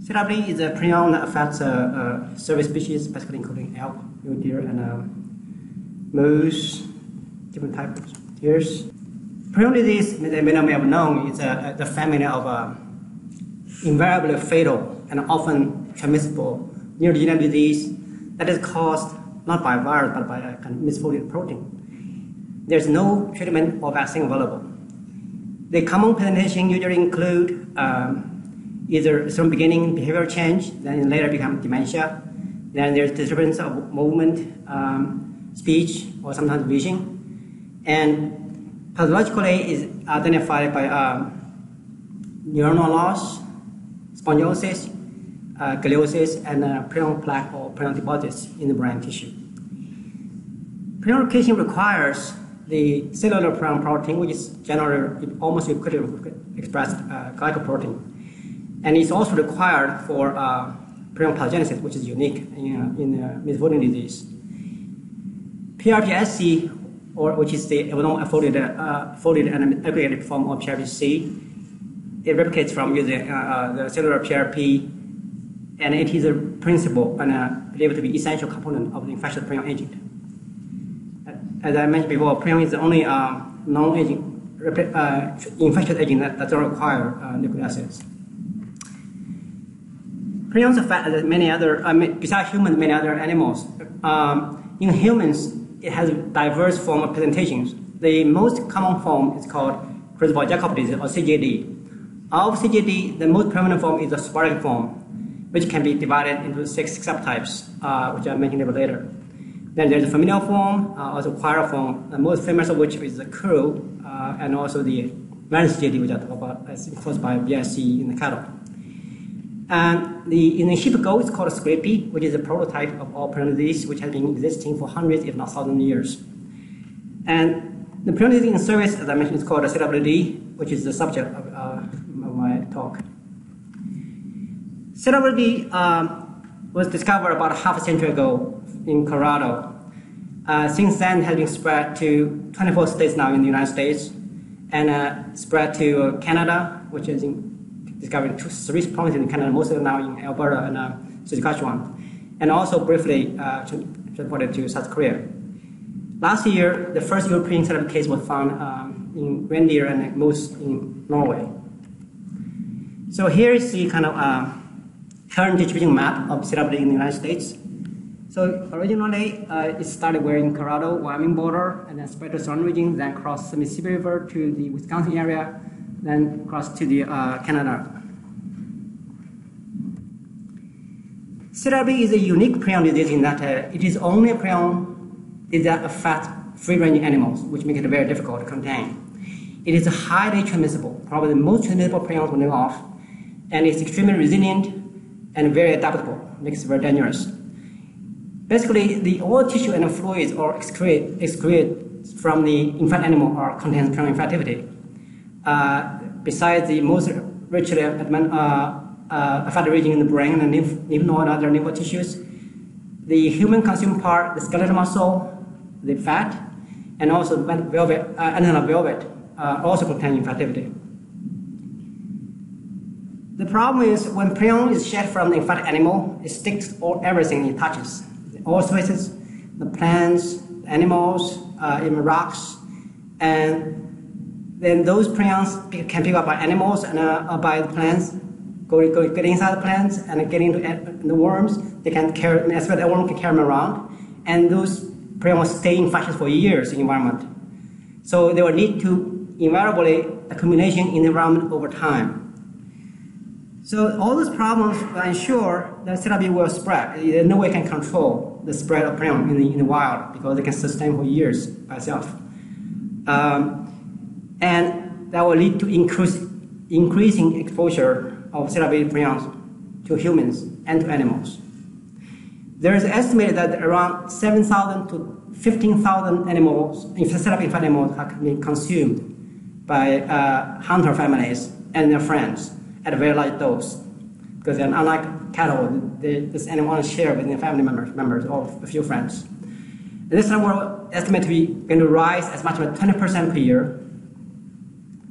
CWD is a prion that affects several species, basically including elk, mule deer, and moose, different types of deers. Prion disease, many may have known, is the family of invariably fatal and often transmissible neurodegenerative disease that is caused not by a virus but by a kind of misfolded protein. There's no treatment or vaccine available. The common presentation usually include either from beginning behavioral change, then later become dementia, then there's disturbance of movement, speech, or sometimes vision. And pathologically is identified by neuronal loss, spondylosis, gliosis, and prion plaque or prion deposits in the brain tissue. Prion location requires the cellular prion protein, which is generally almost equivalent expressed glycoprotein. And it's also required for prion pathogenesis, which is unique in misfolding disease. PRPSC, which is the folded and aggregated form of PRPC, it replicates from using the cellular PRP, and it is a principal and believed to be essential component of the infectious prion agent. As I mentioned before, prion is the only infectious agent that doesn't require nucleic acids. Prions affect many other, besides humans, many other animals. In humans, it has a diverse form of presentations. The most common form is called Creutzfeldt-Jakob disease, or CJD. Of CJD, the most prevalent form is the sporadic form, which can be divided into 6 subtypes, which I'll mention a little later. Then there's the familial form, also acquired form, the most famous of which is the CRU, and also the variant CJD, which I talk about, as caused by BSE in the cattle. And in the sheep goat, it's called scrapie, which is a prototype of all prion disease, which has been existing for hundreds, if not thousands, years. And the prion disease in service, as I mentioned, is called CWD, which is the subject of my talk. CWD was discovered about half a century ago in Colorado. Since then, it has been spread to 24 states now in the United States, and spread to Canada, which is discovered 3 provinces in Canada, most of them now in Alberta and Saskatchewan, and also briefly transported to South Korea. Last year, the first European CWD case was found in reindeer and moose in Norway. So here is the kind of current distribution map of CWD in the United States. So originally, it started where in Colorado, Wyoming border, and then spread to surrounding region, then crossed the Mississippi River to the Wisconsin area, then crossed to the Canada. CWD is a unique prion disease in that it is only a prion that affects free-ranging animals, which makes it very difficult to contain. It is highly transmissible, probably the most transmissible prions we know of, and it's extremely resilient and very adaptable, makes it very dangerous. Basically, all tissue and fluids or excrete from the infected animal or contains prion infectivity. Besides the most richly affected region in the brain and lymph node and other lymph tissues, the human consumed part, the skeletal muscle, the fat, and also the velvet, antennal velvet also contain infectivity. The problem is when prion is shed from the infected animal, it sticks everything it touches. All surfaces, the plants, the animals, even rocks, and then those prions can pick up by animals and by the plants, get inside the plants and get into the worms. They can carry, as well as the worm can carry them around, and those prions will stay infectious for years in the environment. So they will lead to invariably accumulation in the environment over time. So all these problems will ensure that CWD will spread. There's no way it can control the spread of prion in the wild because it can sustain for years by itself. And that will lead to increasing exposure of CWD prions to humans and to animals. There is estimated that around 7,000 to 15,000 animals, CWD animals, have been consumed by hunter families and their friends at a very large dose. Because then, unlike cattle, this animal want to share with their family members or a few friends. And this number is estimated to be going to rise as much as 20% per year.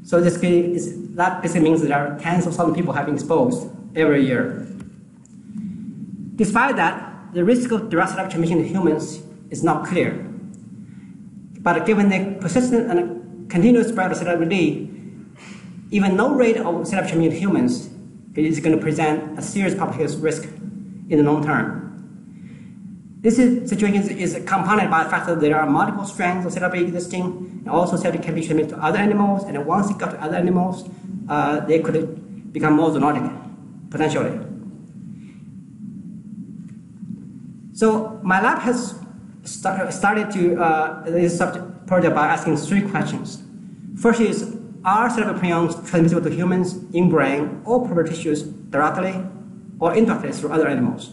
So that basically means that there are tens of thousands of people have been exposed every year. Despite that, the risk of direct serotype transmission to humans is not clear. But given the persistent and continuous spread of CWD, even no rate of serotype transmission to humans is going to present a serious public health risk in the long term. This situation is compounded by the fact that there are multiple strains of CWD existing, and also CWD can be transmitted to other animals, and once it got to other animals, they could become more zoonotic, potentially. So my lab has started to this project by asking 3 questions. First is, are cerebral prions transmissible to humans in brain or peripheral tissues directly or indirectly through other animals?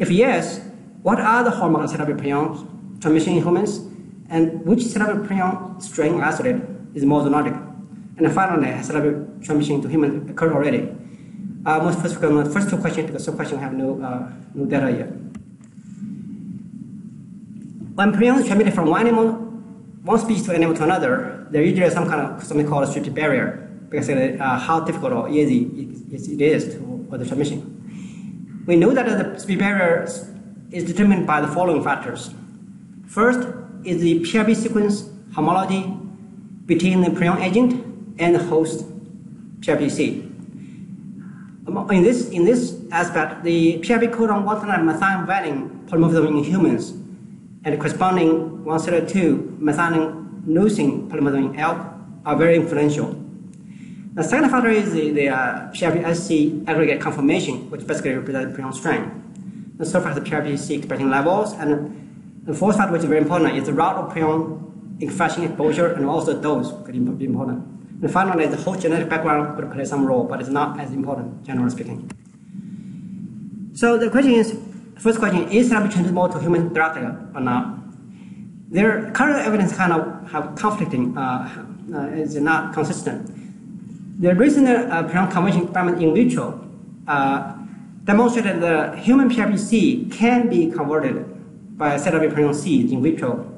If yes, what are the hallmarks of cerebral prions transmission in humans, and which cerebral prion strain isolated is more zoonotic? And finally, has cerebral transmission to humans occurred already? Most focus on the first 2 questions, because some questions have no data yet. When prions transmitted from one species to animal to another, there usually is something called a strategic barrier, because of how difficult or easy it is for the transmission. We know that the species barrier is determined by the following factors. First is the PRB sequence homology between the prion agent and the host PRBC. In this aspect, the PRB codon 139 methionine polymorphism in humans and the corresponding 132 methionine polymorphism in elk are very influential. The second factor is the PRBSC aggregate conformation, which basically represents prion strain. The third factor is the PRBC expression levels, and the fourth factor, which is very important, is the route of prion infection exposure, and also dose could be important. And finally, the whole genetic background could play some role, but it's not as important, generally speaking. So the question is, first question, is CWD transmissible to humans directly or not? Their current evidence kind of have conflicting, is not consistent. The recent prion conversion experiment in vitro demonstrated that the human PRBC can be converted by CWD prion seeds in vitro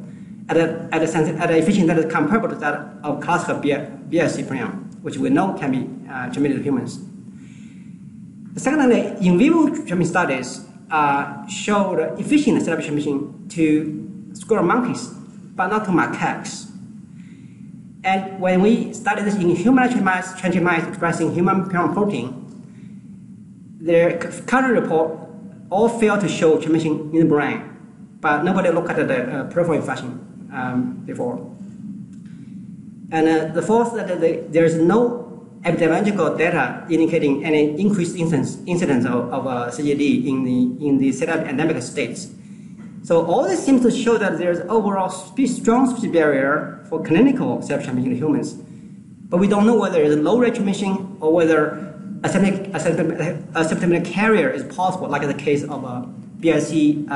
at an efficiency that is comparable to that of classical BSC prion, which we know can be transmitted to humans. Secondly, in vivo transmission studies showed efficient CWD transmission to squirrel monkeys, but not to macaques. And when we studied this in human mice expressing human prion protein, their current report all failed to show transmission in the brain, but nobody looked at the peripheral infection before. And the fourth, that there is no epidemiological data indicating any increased incidence of CJD in the CWD endemic states. So all this seems to show that there is overall strong species barrier for clinical CWD transmission in humans, but we don't know whether it's a low rate transmission or whether a symptomatic carrier is possible, like in the case of BSC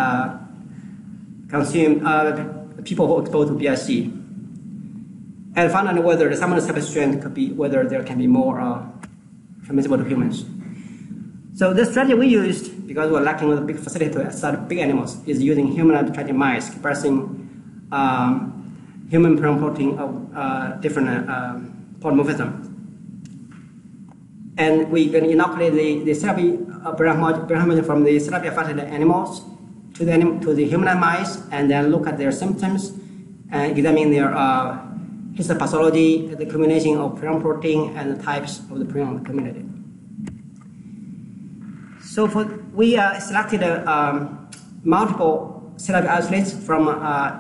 people who are exposed to BSC. And finally, whether some of the separate strains could be, whether there can be more transmissible to humans. So the strategy we used, because we're lacking with a big facility to study big animals, is using human transgenic mice expressing human prion protein of different polymorphism. And we can inoculate the CWD prion from the CWD affected animals to the human mice, and then look at their symptoms and examine their histopathology, the combination of prion protein and the types of the prion accumulated. So we selected multiple CWD isolates from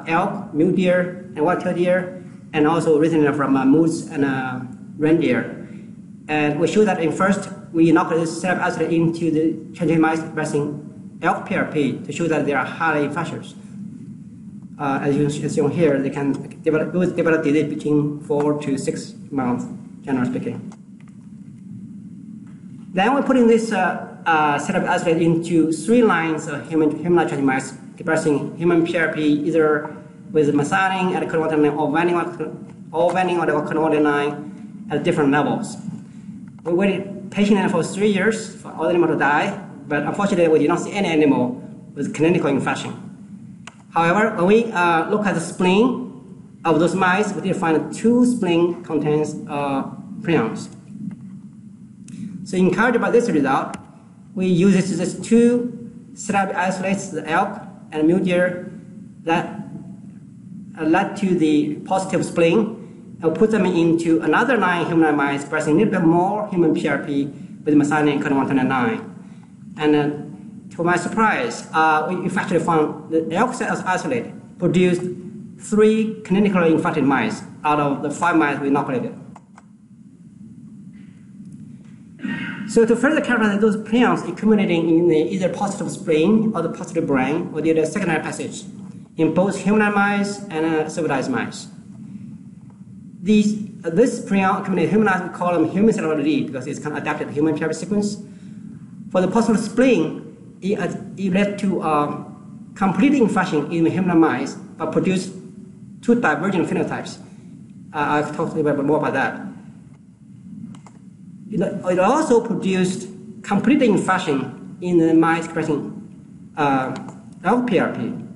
elk, mule deer, and white-tailed deer, and also recently from moose and reindeer. And we showed that first we inoculated CWD isolate into the transgenic mice expressing elk PRP to show that they are highly infectious. As shown here, they can develop disease between 4 to 6 months, generally speaking. Then we're putting this CWD isolate into 3 lines of human transgenic mice expressing human PRP either with methionine at codon 139 or vanning on codon 139 at different levels. We waited patiently for 3 years for all the animals to die, but unfortunately we did not see any animal with clinical infection. However, when we look at the spleen of those mice, we did find 2 spleen contains prions. So encouraged by this result, we use these 2 therapy isolates the elk and mule deer that led to the positive spleen and put them into another 9 human mice expressing a little bit more human PRP with methionine and codon 129. And to my surprise, we actually found the elk cells isolated produced 3 clinically infected mice out of the 5 mice we inoculated. So to further characterize those prions accumulating in the either positive spleen or the positive brain or the other secondary passage in both human mice and civilized mice. This prion accumulated in human mice, we call them human cellular D because it's kind of adapted to human PRP sequence. For the positive spleen, it led to complete infection in human mice but produced 2 divergent phenotypes. I'll talk a little bit more about that. It also produced complete infection in the mice expressing LPRP,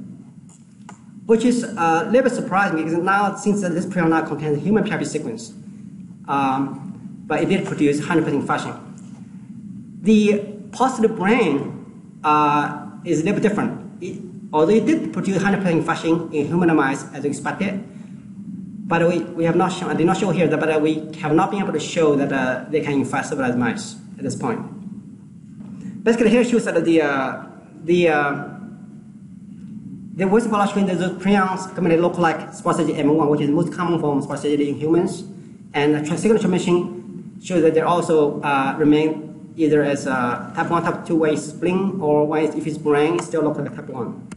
which is a little bit surprising because now, since this prion now contains a human PRP sequence, but it did produce 100% infection. The positive brain is a little bit different. Although it did produce 100% infection in human mice as expected, but we have not shown, I did not show here, but we have not been able to show that they can infect civilized mice at this point. Basically, here shows that the worst biological in those prions commonly look like spotted M1, which is the most common form of spotted in humans, and the signal transmission shows that they also remain either as type 1, type 2 way spleen, or if it's brain, it still looks like type 1.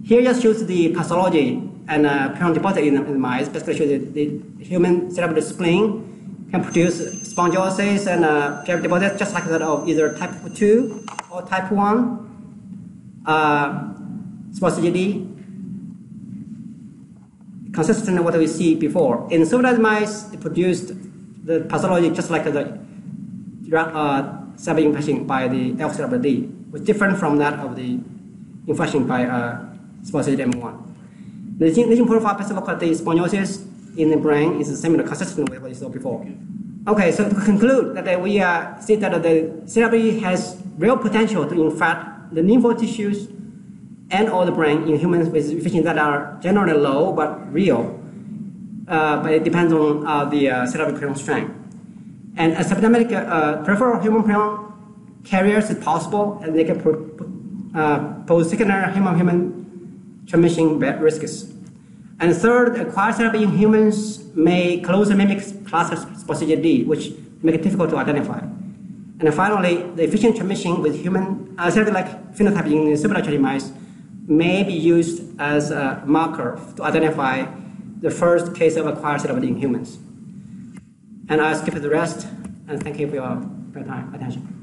Here just shows the pathology and prion deposit in the mice. Basically shows that the human cerebral spleen can produce spongiosis and PRP deposits just like that of either type 2 or type 1 SPOT-CGD, consistent with what we see before. In civilized mice, it produced the pathology just like the cerebral infection by the elk cerebral D, was different from that of the infection by SPOT-CGD-M1. The lesion profile basically look at the sponiosis in the brain is similar, consistent with what you saw before. Okay, so to conclude that we see that the therapy has real potential to infect the lymphoid tissues and all the brain in humans with efficiency that are generally low but real, but it depends on the cerebral prion strength. And asymptomatic peripheral human prion carriers is possible, and they can pose secondary human-human transmission risks. And third, acquired therapy in humans may closely mimic classic SPOT-CGD, which make it difficult to identify. And finally, the efficient transmission with human therapy-like phenotype in civilized mice may be used as a marker to identify the first case of acquired therapy in humans. And I'll skip the rest, and thank you for your time, attention.